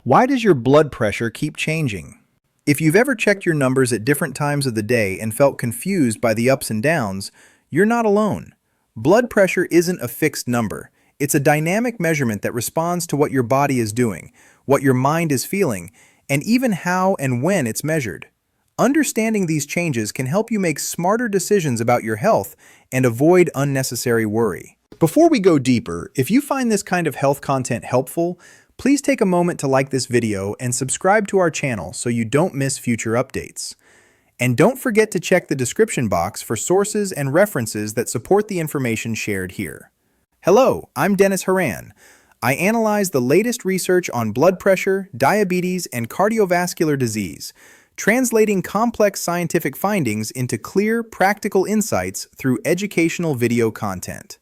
Why does your blood pressure keep changing? If you've ever checked your numbers at different times of the day and felt confused by the ups and downs, you're not alone. Blood pressure isn't a fixed number. It's a dynamic measurement that responds to what your body is doing, what your mind is feeling, and even how and when it's measured. Understanding these changes can help you make smarter decisions about your health and avoid unnecessary worry. Before we go deeper, if you find this kind of health content helpful, please take a moment to like this video and subscribe to our channel so you don't miss future updates. And don't forget to check the description box for sources and references that support the information shared here. Hello, I'm Dennis Horan. I analyze the latest research on blood pressure, diabetes, and cardiovascular disease, translating complex scientific findings into clear, practical insights through educational video content.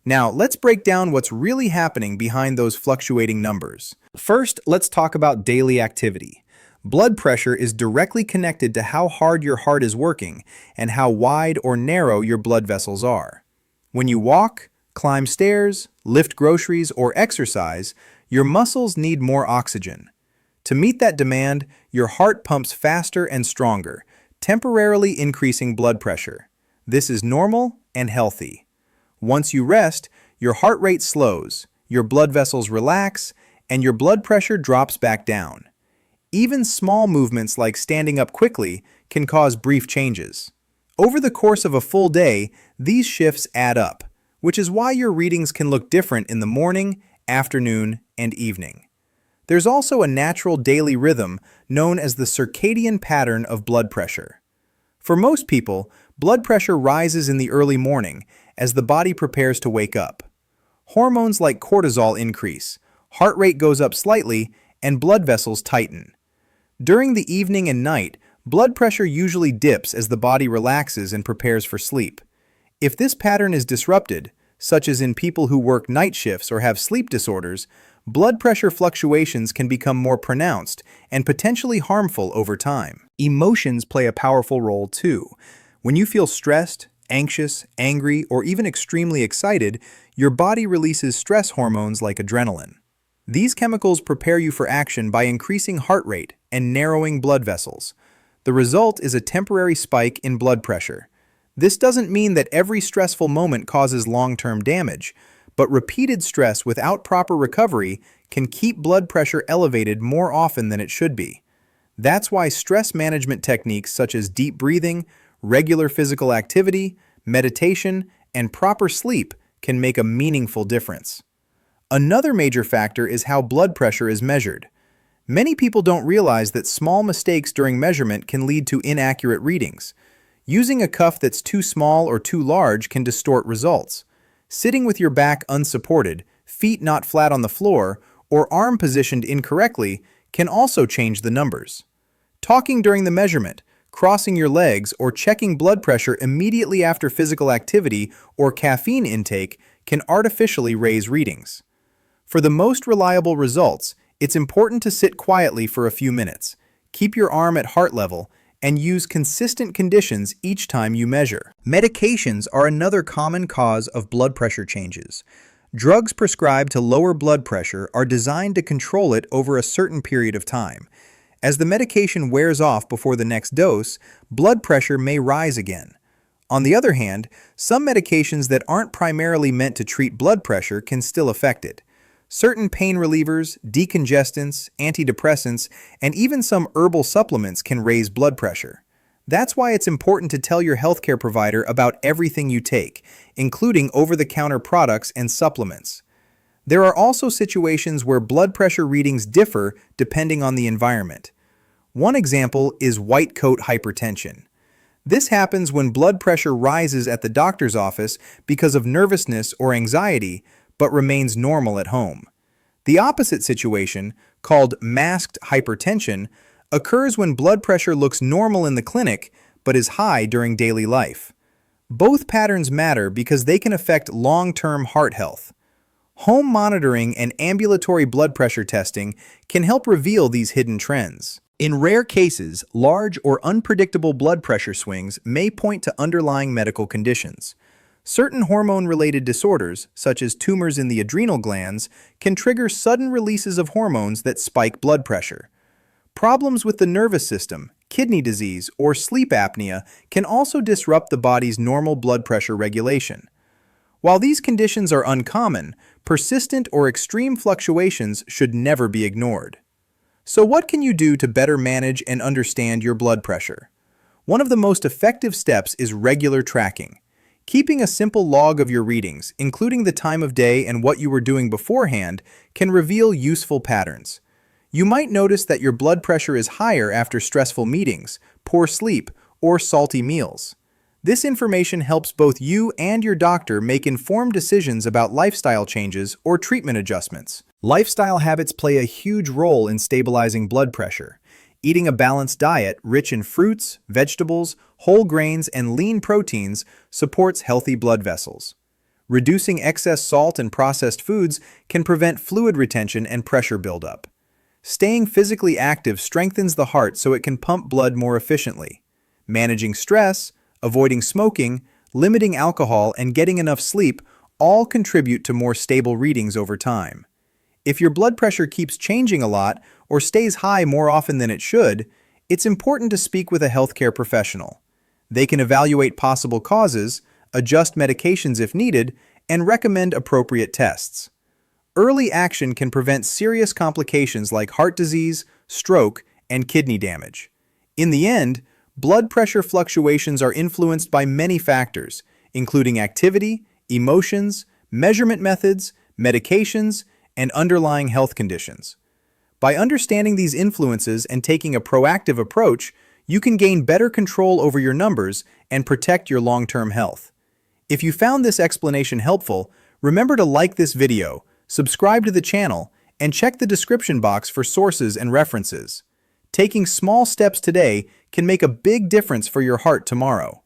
Now, let's break down what's really happening behind those fluctuating numbers. First, let's talk about daily activity. Blood pressure is directly connected to how hard your heart is working and how wide or narrow your blood vessels are. When you walk, climb stairs, lift groceries, or exercise, your muscles need more oxygen. To meet that demand, your heart pumps faster and stronger, temporarily increasing blood pressure. This is normal and healthy. Once you rest, your heart rate slows, your blood vessels relax, and your blood pressure drops back down. Even small movements like standing up quickly can cause brief changes. Over the course of a full day, these shifts add up, which is why your readings can look different in the morning, afternoon, and evening. There's also a natural daily rhythm known as the circadian pattern of blood pressure. For most people, blood pressure rises in the early morning as the body prepares to wake up. Hormones like cortisol increase, heart rate goes up slightly, and blood vessels tighten. During the evening and night, blood pressure usually dips as the body relaxes and prepares for sleep. If this pattern is disrupted, such as in people who work night shifts or have sleep disorders, blood pressure fluctuations can become more pronounced and potentially harmful over time. Emotions play a powerful role too. When you feel stressed, anxious, angry, or even extremely excited, your body releases stress hormones like adrenaline. These chemicals prepare you for action by increasing heart rate and narrowing blood vessels. The result is a temporary spike in blood pressure. This doesn't mean that every stressful moment causes long-term damage, but repeated stress without proper recovery can keep blood pressure elevated more often than it should be. That's why stress management techniques such as deep breathing, regular physical activity, meditation, and proper sleep can make a meaningful difference. Another major factor is how blood pressure is measured. Many people don't realize that small mistakes during measurement can lead to inaccurate readings. Using a cuff that's too small or too large can distort results. Sitting with your back unsupported, feet not flat on the floor, or arm positioned incorrectly can also change the numbers. Talking during the measurement, crossing your legs, or checking blood pressure immediately after physical activity or caffeine intake can artificially raise readings. For the most reliable results, it's important to sit quietly for a few minutes, keep your arm at heart level, and use consistent conditions each time you measure. Medications are another common cause of blood pressure changes. Drugs prescribed to lower blood pressure are designed to control it over a certain period of time. As the medication wears off before the next dose, blood pressure may rise again. On the other hand, some medications that aren't primarily meant to treat blood pressure can still affect it. Certain pain relievers, decongestants, antidepressants, and even some herbal supplements can raise blood pressure. That's why it's important to tell your healthcare provider about everything you take, including over-the-counter products and supplements. There are also situations where blood pressure readings differ depending on the environment. One example is white coat hypertension. This happens when blood pressure rises at the doctor's office because of nervousness or anxiety, but remains normal at home. The opposite situation, called masked hypertension, occurs when blood pressure looks normal in the clinic but is high during daily life. Both patterns matter because they can affect long-term heart health. Home monitoring and ambulatory blood pressure testing can help reveal these hidden trends. In rare cases, large or unpredictable blood pressure swings may point to underlying medical conditions. Certain hormone-related disorders, such as tumors in the adrenal glands, can trigger sudden releases of hormones that spike blood pressure. Problems with the nervous system, kidney disease, or sleep apnea can also disrupt the body's normal blood pressure regulation. While these conditions are uncommon, persistent or extreme fluctuations should never be ignored. So what can you do to better manage and understand your blood pressure? One of the most effective steps is regular tracking. Keeping a simple log of your readings, including the time of day and what you were doing beforehand, can reveal useful patterns. You might notice that your blood pressure is higher after stressful meetings, poor sleep, or salty meals. This information helps both you and your doctor make informed decisions about lifestyle changes or treatment adjustments. Lifestyle habits play a huge role in stabilizing blood pressure. Eating a balanced diet rich in fruits, vegetables, whole grains, and lean proteins supports healthy blood vessels. Reducing excess salt and processed foods can prevent fluid retention and pressure buildup. Staying physically active strengthens the heart so it can pump blood more efficiently. Managing stress, avoiding smoking, limiting alcohol, and getting enough sleep all contribute to more stable readings over time. If your blood pressure keeps changing a lot or stays high more often than it should, it's important to speak with a healthcare professional. They can evaluate possible causes, adjust medications if needed, and recommend appropriate tests. Early action can prevent serious complications like heart disease, stroke, and kidney damage. In the end, blood pressure fluctuations are influenced by many factors, including activity, emotions, measurement methods, medications, and underlying health conditions. By understanding these influences and taking a proactive approach, you can gain better control over your numbers and protect your long-term health. If you found this explanation helpful, remember to like this video, subscribe to the channel, and check the description box for sources and references. Taking small steps today can make a big difference for your heart tomorrow.